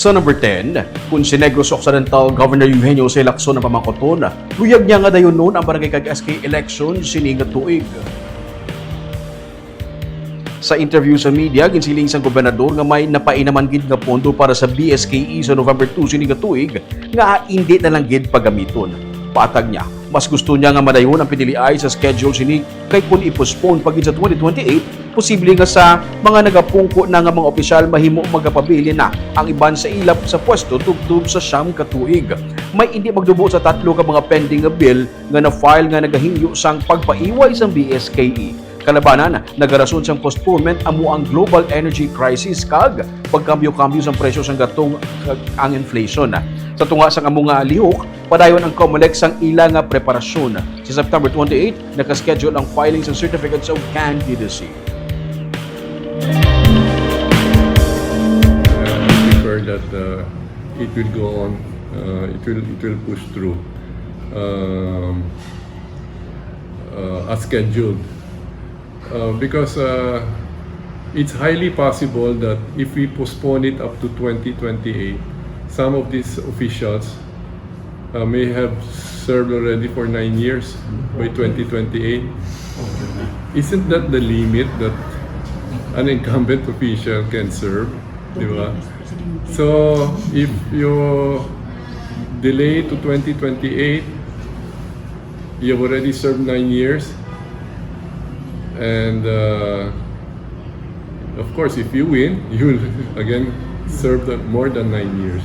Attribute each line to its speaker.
Speaker 1: Sa number 10, kung si Negros Occidental Governor Eugenio C. Lacson ang pamangkoton, luyag niya nga dayunon ang Barangay and SK election sini nga tuig. Sa interview sa media, ginsiling isang gobernador nga may napainaman gid nga pondo para sa BSKE sa November 2 sini nga tuig nga hindi na lang gid pagamiton. Patag niya, mas gusto niya nga madayon ang piniliay sa schedule sini kay kung i-postpone pagid sa 2028, posible nga sa mga nagapungko na nga mga opisyal mahimo magapabili na ang iban sa ilap sa pwesto tubtub sa siyam ka tuig. May hindi magdubo sa tatlo ka mga pending nga bill nga na-file nga nagahingyo sang pagpaiway sang BSKE. Kalabanan, nagarason siyang postponement amo ang global energy crisis kag pagkambyo-kambyo sa presyo sang gatong ang inflation. Sa tunga sang amo nga lihok, padayon ang COMELEC sang ila nga preparasyon. Sa September 28, nakaschedule ang filing sa certificates of candidacy.
Speaker 2: I prefer that it will go on. It will push through as scheduled. Because it's highly possible that if we postpone it up to 2028, some of these officials may have served already for 9 years by 2028. Isn't that the limit that an incumbent official can serve? Diba? So if you delay to 2028, you have already served 9 years. And of course, if you win, you will again serve more than 9 years.